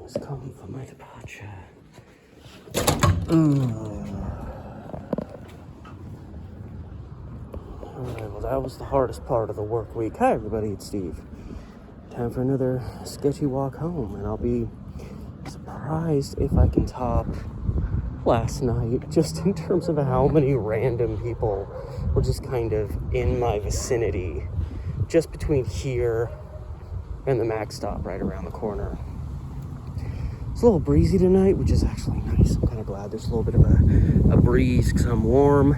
has come for my departure. Alright, well that was the hardest part of the work week. Hi everybody, it's Steve. Time for another sketchy walk home, and I'll be surprised if I can top last night, just in terms of how many random people were just kind of in my vicinity, just between here and the Mac stop right around the corner. It's a little breezy tonight, which is actually nice. I'm kind of glad there's a little bit of a breeze because I'm warm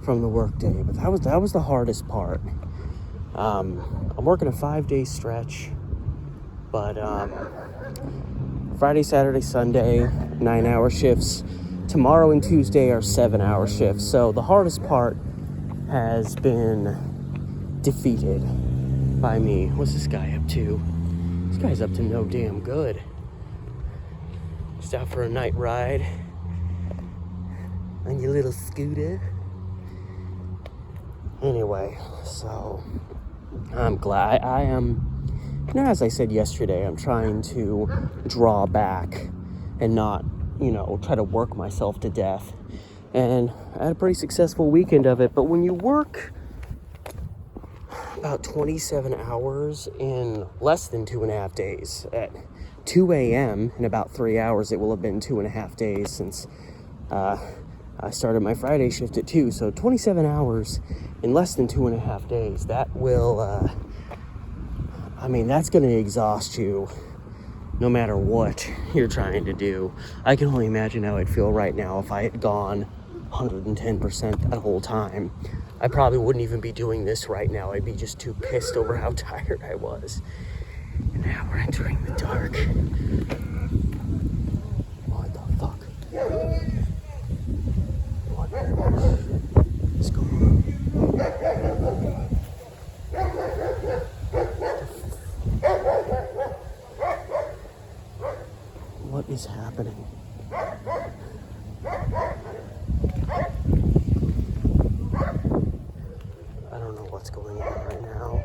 from the work day. But that was the hardest part. I'm working a 5-day stretch, but Friday, Saturday, Sunday, 9-hour shifts. Tomorrow and Tuesday are 7-hour shifts. So the hardest part has been defeated by me. What's this guy up to? This guy's up to no damn good. Just out for a night ride on your little scooter. Anyway, so I'm glad I am, as I said yesterday, I'm trying to draw back and not, try to work myself to death. And I had a pretty successful weekend of it. But when you work about 27 hours in less than 2.5 days, at 2 a.m. in about 3 hours, it will have been 2.5 days since I started my Friday shift at 2. So 27 hours in less than 2.5 days, that will, that's going to exhaust you no matter what you're trying to do. I can only imagine how I'd feel right now if I had gone 110% that whole time. I probably wouldn't even be doing this right now. I'd be just too pissed over how tired I was. And now we're entering the dark. What the fuck? What is going on? What is happening? I don't know what's going on right now.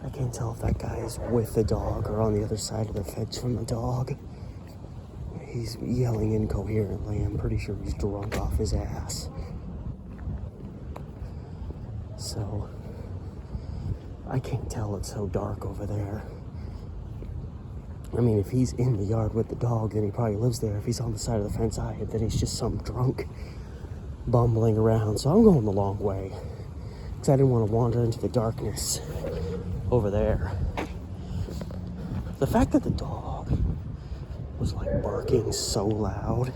I can't tell if that guy is with the dog or on the other side of the fence from the dog. He's yelling incoherently. I'm pretty sure he's drunk off his ass. So, I can't tell, it's so dark over there. If he's in the yard with the dog, then he probably lives there. If he's on the side of the fence then he's just some drunk bumbling around. So I'm going the long way, because I didn't want to wander into the darkness over there. The fact that the dog was barking so loud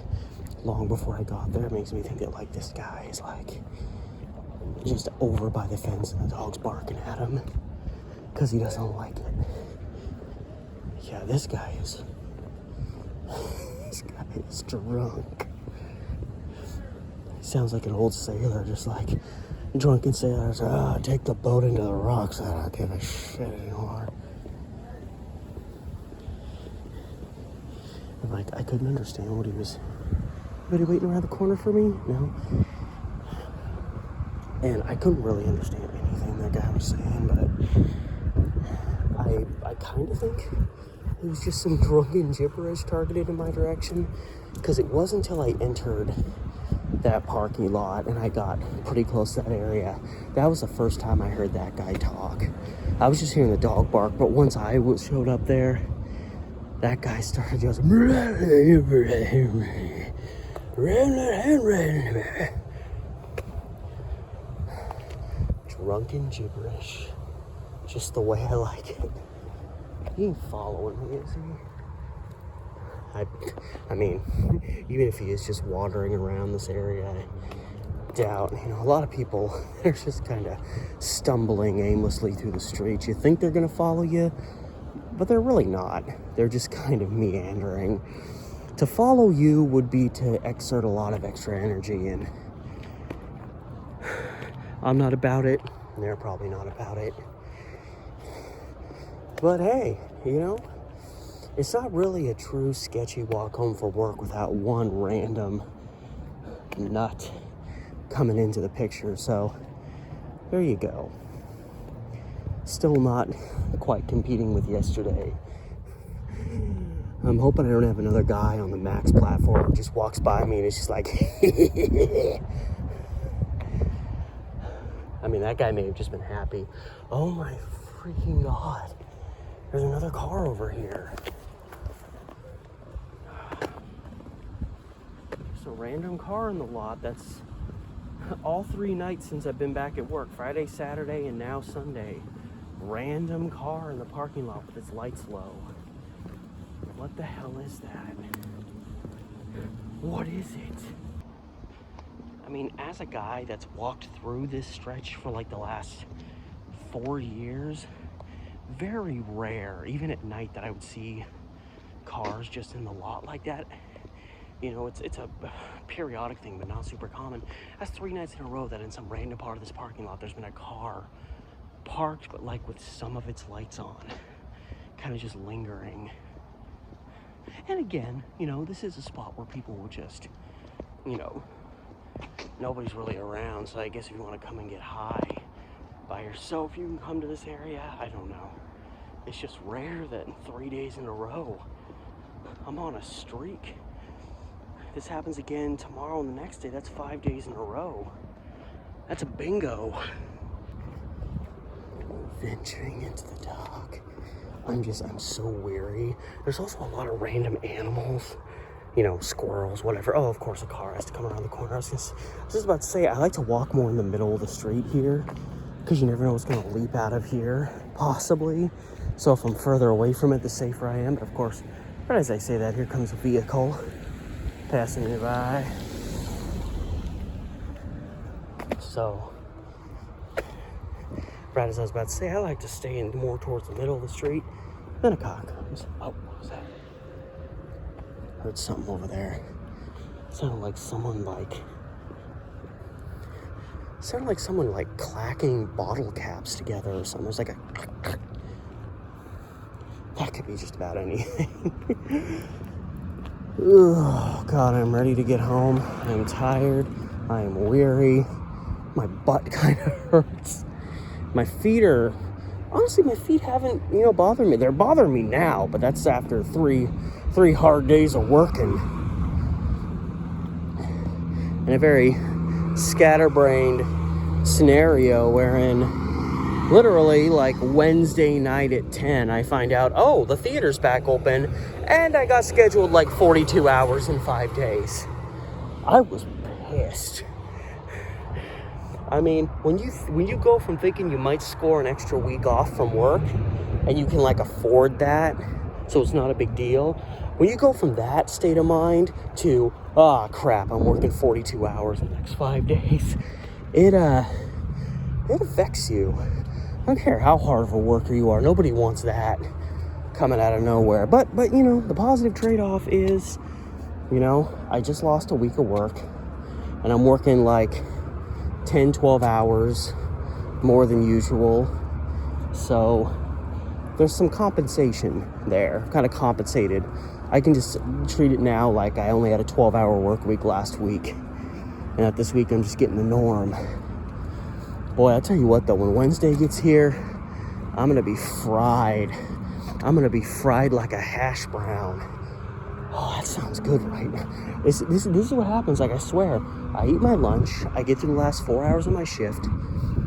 long before I got there makes me think that this guy is just over by the fence and the dog's barking at him because he doesn't like it. Yeah, this guy is drunk. He sounds like an old sailor, just drunken sailors. Take the boat into the rocks. I don't give a shit anymore. And I couldn't understand what he was. Anybody waiting around the corner for me? No. And I couldn't really understand anything that guy was saying, but I kind of think it was just some drunken gibberish targeted in my direction, because it wasn't until I entered that parking lot and I got pretty close to that area, that was the first time I heard that guy talk. I was just hearing the dog bark, but once I showed up there, that guy started just drunken gibberish, just the way I like it. He ain't following me, is he? Even if he is just wandering around this area, I doubt. A lot of people, they're just kind of stumbling aimlessly through the streets. You think they're going to follow you, but they're really not. They're just kind of meandering. To follow you would be to exert a lot of extra energy, and I'm not about it, and they're probably not about it. But hey, it's not really a true sketchy walk home for work without one random nut coming into the picture. So there you go. Still not quite competing with yesterday. I'm hoping I don't have another guy on the Max platform who just walks by me and it's just like, I mean, that guy may have just been happy. Oh my freaking God. There's another car over here. There's a random car in the lot. That's all 3 nights since I've been back at work. Friday, Saturday, and now Sunday. Random car in the parking lot with its lights low. What the hell is that? What is it? I mean, as a guy that's walked through this stretch for like the last 4 years, very rare, even at night, that I would see cars just in the lot like that. You know, it's a periodic thing, but not super common. That's 3 nights in a row that in some random part of this parking lot, there's been a car parked, but like with some of its lights on, kind of just lingering. And again, you know, this is a spot where people will just, you know, nobody's really around, so I guess if you want to come and get high by yourself, you can come to this area. I don't know. It's just rare that in 3 days in a row, I'm on a streak. This happens again tomorrow and the next day. That's 5 days in a row. That's a bingo. Venturing into the dock. I'm so weary. There's also a lot of random animals, you know, squirrels, whatever. Oh, of course, a car has to come around the corner. I was just about to say, I like to walk more in the middle of the street here because you never know what's going to leap out of here, possibly. So if I'm further away from it, the safer I am. But of course, right as I say that, here comes a vehicle passing me by. So, right as I was about to say, I like to stay in more towards the middle of the street. Then a car comes. Oh, what was that? Heard something over there. Sounded like someone clacking bottle caps together or something. There's like a... That could be just about anything. Oh, God, I'm ready to get home. I'm tired. I am weary. My butt kind of hurts. My feet haven't, you know, bothered me. They're bothering me now, but that's after three hard days of working. In a very scatterbrained scenario wherein literally like Wednesday night at 10, I find out, oh, the theater's back open, and I got scheduled like 42 hours in 5 days. I was pissed. I mean, when you go from thinking you might score an extra week off from work, and you can like afford that, so it's not a big deal. When you go from that state of mind to, oh crap, I'm working 42 hours in the next 5 days, it affects you. I don't care how hard of a worker you are. Nobody wants that coming out of nowhere. But you know, the positive trade-off is, you know, I just lost a week of work, and I'm working like 10, 12 hours more than usual. So there's some compensation there, kind of compensated. I can just treat it now like I only had a 12-hour work week last week, and that this week I'm just getting the norm. Boy, I'll tell you what though, when Wednesday gets here, I'm gonna be fried. I'm gonna be fried like a hash brown. Oh, that sounds good, right? This is what happens. Like, I swear, I eat my lunch, I get through the last 4 hours of my shift.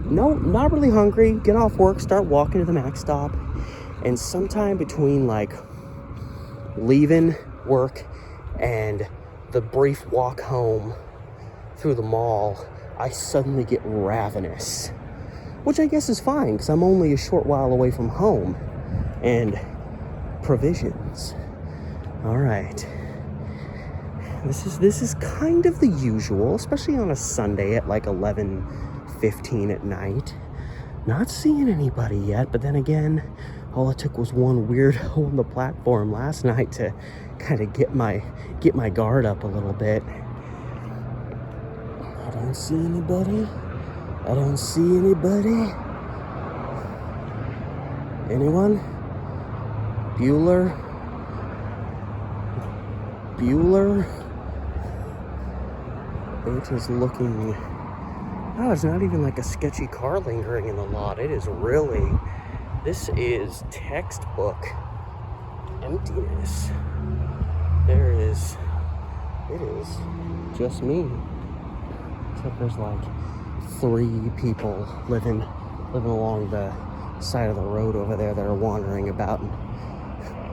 No, not really hungry. Get off work, start walking to the Max stop, and sometime between like leaving work and the brief walk home through the mall, I suddenly get ravenous, which I guess is fine because I'm only a short while away from home and provisions. All right. This is kind of the usual, especially on a Sunday at like 11:15 at night. Not seeing anybody yet, but then again, all it took was one weirdo on the platform last night to kind of get my guard up a little bit. I don't see anybody. Anyone? Bueller? It is looking... Oh, there's not even like a sketchy car lingering in the lot. It is really This is textbook emptiness. It is just me. Except there's like 3 people living along the side of the road over there that are wandering about.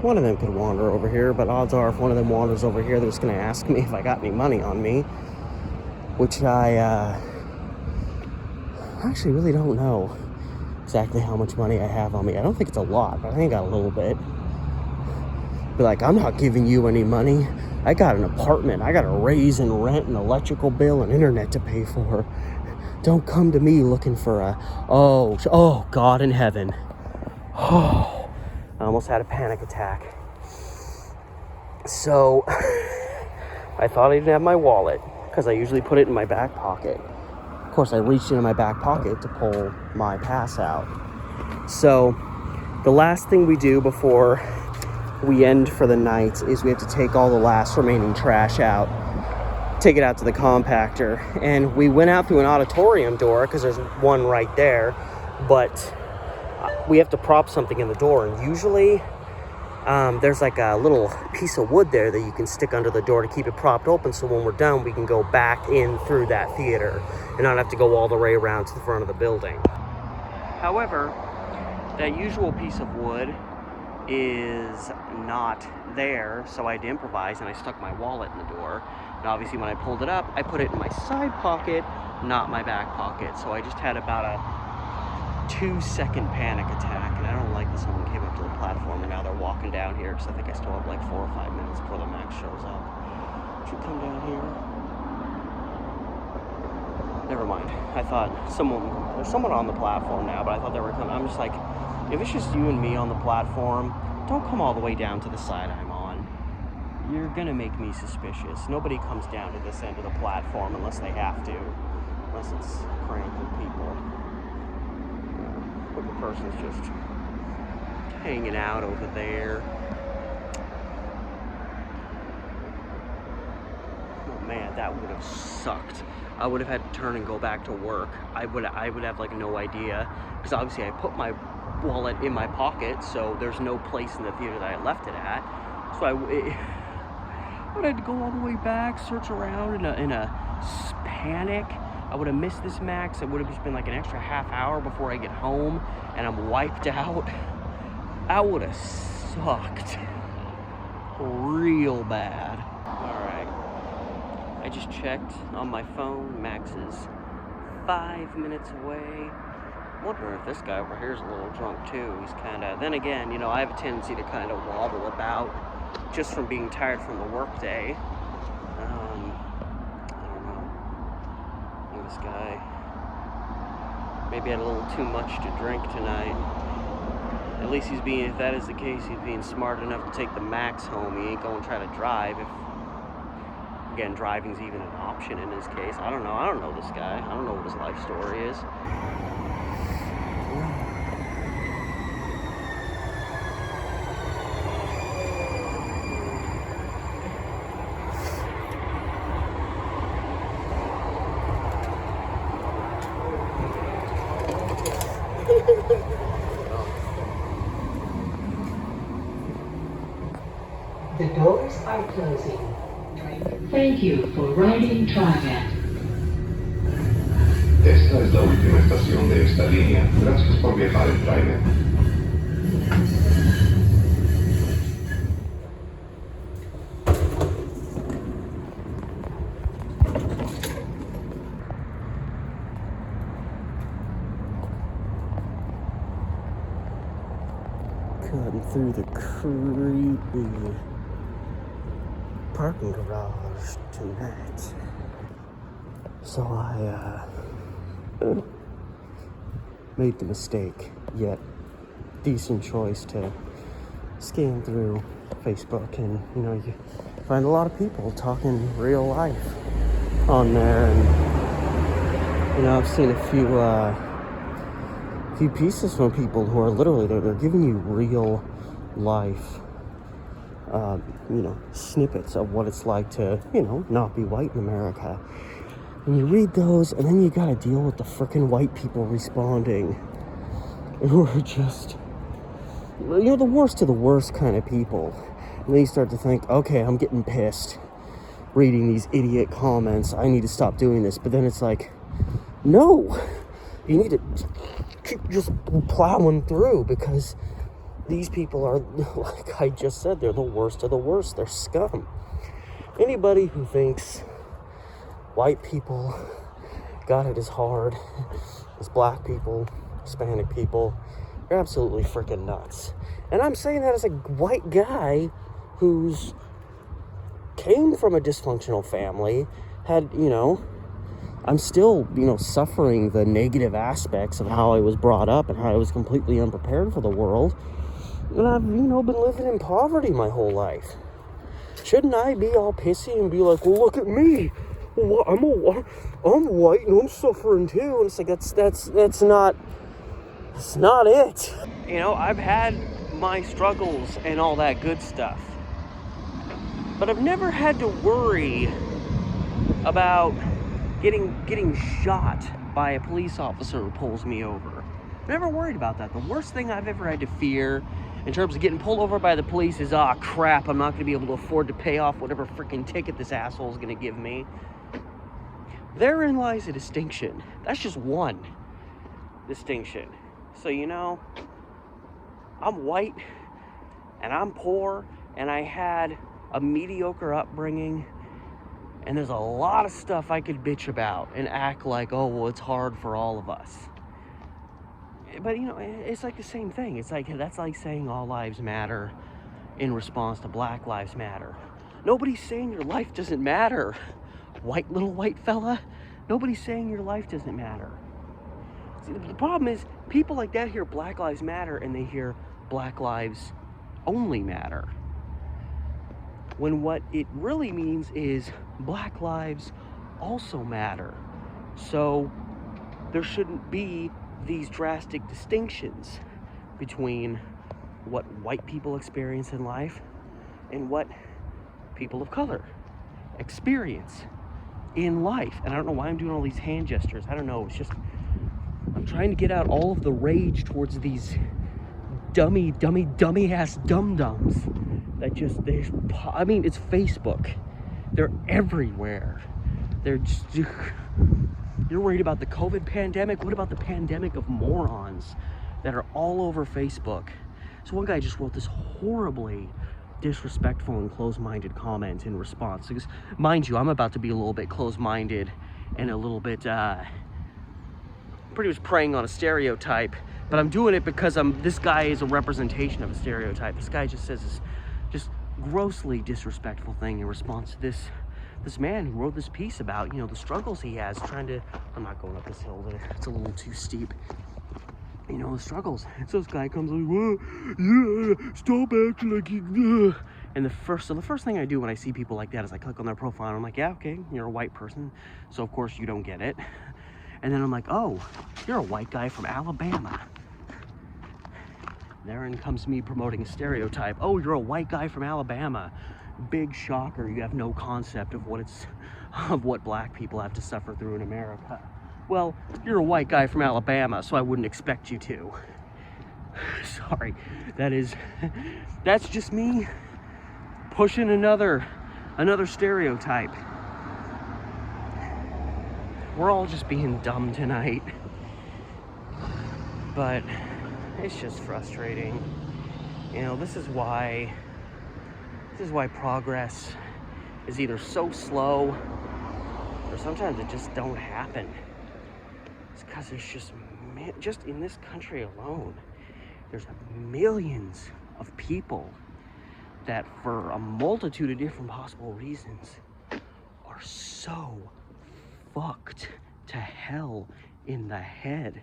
One of them could wander over here, but odds are if one of them wanders over here, they're just going to ask me if I got any money on me, which I actually really don't know exactly how much money I have on me. I don't think it's a lot, but I think I got a little bit. Be like, I'm not giving you any money. I got an apartment. I got a raise in rent, an electrical bill, and internet to pay for. Don't come to me looking for oh, God in heaven. Oh, I almost had a panic attack. So, I thought I didn't have my wallet, because I usually put it in my back pocket. Of course, I reached into my back pocket to pull my pass out. So, the last thing we do before we end for the night is we have to take all the last remaining trash out, take it out to the compactor. And we went out through an auditorium door because there's one right there, but we have to prop something in the door. And usually there's like a little piece of wood there that you can stick under the door to keep it propped open, so when we're done we can go back in through that theater and not have to go all the way around to the front of the building. However, that usual piece of wood is not there, so I had to improvise, and I stuck my wallet in the door. And obviously when I pulled it up, I put it in my side pocket, not my back pocket. So I just had about a 2-second panic attack, and I don't like that someone came up to the platform and now they're walking down here, because I think I still have like 4 or 5 minutes before the Max shows up. Should you come down here? Never mind. I thought there's someone on the platform now, but I thought they were coming. I'm just like, if it's just you and me on the platform, don't come all the way down to the side I'm on. You're gonna make me suspicious. Nobody comes down to this end of the platform unless they have to. Unless it's cranky people. But the person's just hanging out over there. Oh man, that would have sucked. I would have had to turn and go back to work. I would have like no idea, because obviously I put my wallet in my pocket, so there's no place in the theater that I left it at. So I would have to go all the way back, search around in a panic. I would have missed this Max. It would have just been like an extra half hour before I get home, and I'm wiped out. That would have sucked real bad. All right. I just checked on my phone. Max is 5 minutes away. Wonder if this guy over here is a little drunk too. He's kind of, then again, you know, I have a tendency to kind of wobble about just from being tired from the work day. I don't know. And this guy maybe had a little too much to drink tonight. At least he's being, if that is the case, he's being smart enough to take the Max home. He ain't going to try to drive. If, again, driving's even an option in his case. I don't know this guy. I don't know what his life story is. The doors are closing. Thank you for riding Triad. Esta es la última estación de esta línea. Gracias por viajar en Triad. Cutting through the creepy parking garage tonight. So I made the mistake, yet decent choice, to scan through Facebook, and you know, you find a lot of people talking real life on there, and you know, I've seen a few pieces from people who are literally they're giving you real life you know, snippets of what it's like to, you know, not be white in America. And you read those, and then you gotta deal with the frickin' white people responding who are just the worst of the worst kind of people. And then you start to think, okay, I'm getting pissed reading these idiot comments. I need to stop doing this. But then it's like, no, you need to keep just plowing through, because these people are, like I just said, they're the worst of the worst. They're scum. Anybody who thinks white people got it as hard as black people, Hispanic people, you're absolutely freaking nuts. And I'm saying that as a white guy who's came from a dysfunctional family, had, I'm still, suffering the negative aspects of how I was brought up and how I was completely unprepared for the world. And I've, been living in poverty my whole life. Shouldn't I be all pissy and be like, well, look at me. I'm white and I'm suffering too. And it's like, that's not it. I've had my struggles and all that good stuff, but I've never had to worry about getting shot by a police officer who pulls me over. Never worried about that. The worst thing I've ever had to fear in terms of getting pulled over by the police is, crap, I'm not going to be able to afford to pay off whatever freaking ticket this asshole is going to give me. Therein lies a distinction. That's just one distinction. So, I'm white and I'm poor and I had a mediocre upbringing, and there's a lot of stuff I could bitch about and act like, oh, well, it's hard for all of us. But, it's like the same thing. It's like, that's like saying all lives matter in response to Black Lives Matter. Nobody's saying your life doesn't matter, little white fella. Nobody's saying your life doesn't matter. See, the problem is, people like that hear Black Lives Matter and they hear Black Lives Only Matter, when what it really means is Black lives also matter. So there shouldn't be these drastic distinctions between what white people experience in life and what people of color experience in life. And I don't know why I'm doing all these hand gestures. I don't know. It's just, I'm trying to get out all of the rage towards these dummy ass dum-dums that just, it's Facebook. They're everywhere. They're just, you're worried about the COVID pandemic? What about the pandemic of morons that are all over Facebook? So one guy just wrote this horribly disrespectful and closed-minded comment in response. Because, mind you, I'm about to be a little bit closed-minded and a little bit, pretty much preying on a stereotype, but I'm doing it because this guy is a representation of a stereotype. This guy just says this just grossly disrespectful thing in response to this man who wrote this piece about, the struggles he has trying to, I'm not going up this hill, it's a little too steep. The struggles. And so this guy comes like, well, yeah, stop acting like you, and the first thing I do when I see people like that is I click on their profile and I'm like, yeah, okay, you're a white person, so of course you don't get it. And then I'm like, oh, you're a white guy from Alabama. Therein comes me promoting a stereotype. Oh, you're a white guy from Alabama. Big shocker, you have no concept of what black people have to suffer through in America. Well, you're a white guy from Alabama, so I wouldn't expect you to. Sorry, that's just me pushing another stereotype. We're all just being dumb tonight. But it's just frustrating. This is why progress is either so slow or sometimes it just don't happen. It's because there's just in this country alone, there's millions of people that, for a multitude of different possible reasons, are so fucked to hell in the head.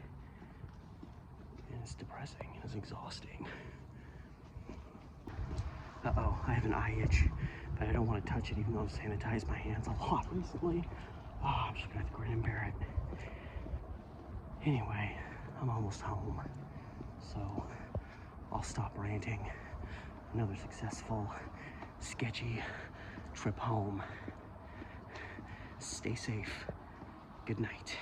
And it's depressing. It's exhausting. Uh-oh, I have an eye itch, but I don't want to touch it even though I've sanitized my hands a lot recently. Oh, I'm just gonna have to grin and bear it. Anyway, I'm almost home, so I'll stop ranting. Another successful, sketchy trip home. Stay safe. Good night.